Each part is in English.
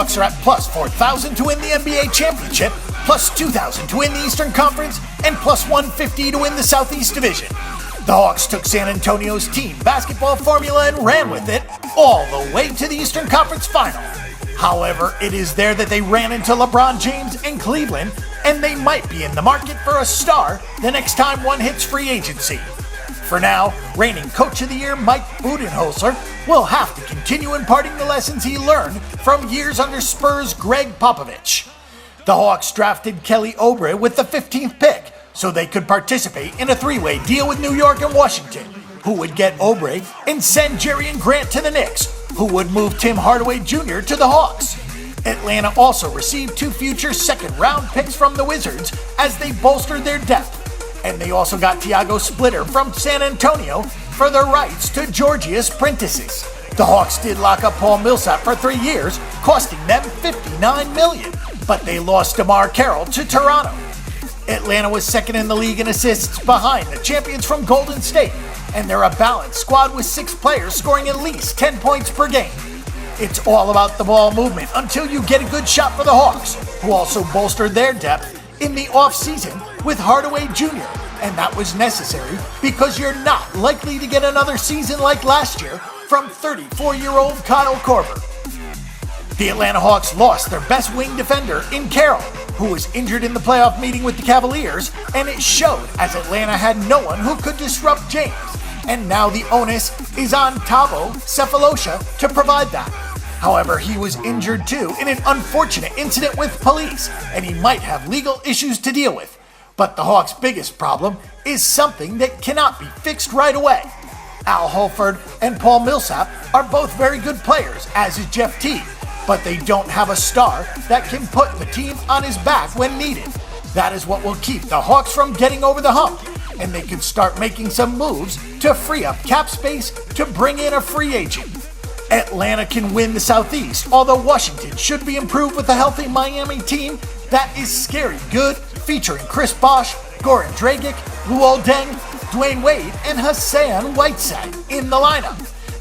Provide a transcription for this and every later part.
Hawks are at plus 4,000 to win the NBA championship, plus 2,000 to win the Eastern Conference, and plus 150 to win the Southeast Division. The Hawks took San Antonio's team basketball formula and ran with it all the way to the Eastern Conference Final. However, it is there that they ran into LeBron James and Cleveland, and they might be in the market for a star the next time one hits free agency. For now, reigning Coach of the Year Mike Budenholzer will have to continue imparting the lessons he learned from years under Spurs' Greg Popovich. The Hawks drafted Kelly Oubre with the 15th pick so they could participate in a three-way deal with New York and Washington, who would get Oubre and send Jerrion Grant to the Knicks, who would move Tim Hardaway Jr. to the Hawks. Atlanta also received 2 future second-round picks from the Wizards as they bolstered their depth. And they also got Tiago Splitter from San Antonio for the rights to Georgios Printizis. The Hawks did lock up Paul Millsap for 3 years, costing them $59 million, but they lost DeMar Carroll to Toronto. Atlanta was second in the league in assists behind the champions from Golden State, and they're a balanced squad with 6 players scoring at least 10 points per game. It's all about the ball movement until you get a good shot for the Hawks, who also bolstered their depth in the offseason with Hardaway Jr., and that was necessary because you're not likely to get another season like last year from 34-year-old Kyle Korver. The Atlanta Hawks lost their best wing defender in Carroll, who was injured in the playoff meeting with the Cavaliers, and it showed as Atlanta had no one who could disrupt James, and now the onus is on Thabo Sefolosha to provide that. However, he was injured too in an unfortunate incident with police, and he might have legal issues to deal with. But the Hawks' biggest problem is something that cannot be fixed right away. Al Horford and Paul Millsap are both very good players, as is Jeff Teague, but they don't have a star that can put the team on his back when needed. That is what will keep the Hawks from getting over the hump, and they can start making some moves to free up cap space to bring in a free agent. Atlanta can win the Southeast, although Washington should be improved with a healthy Miami team that is scary good, featuring Chris Bosh, Goran Dragic, Luol Deng, Dwayne Wade, and Hassan Whiteside in the lineup.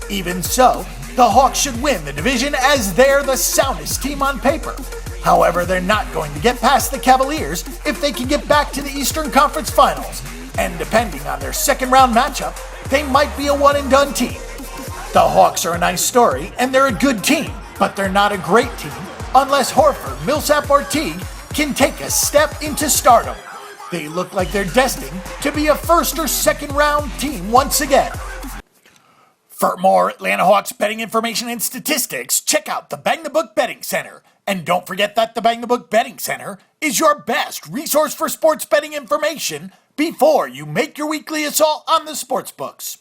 Even so, the Hawks should win the division as they're the soundest team on paper. However, they're not going to get past the Cavaliers if they can get back to the Eastern Conference Finals, and depending on their second-round matchup, they might be a one-and-done team. The Hawks are a nice story, and they're a good team, but they're not a great team unless Horford, Millsap, or Teague can take a step into stardom. They look like they're destined to be a first or second round team once again. For more Atlanta Hawks betting information and statistics, check out the Bang the Book Betting Center. And don't forget that the Bang the Book Betting Center is your best resource for sports betting information before you make your weekly assault on the sports books.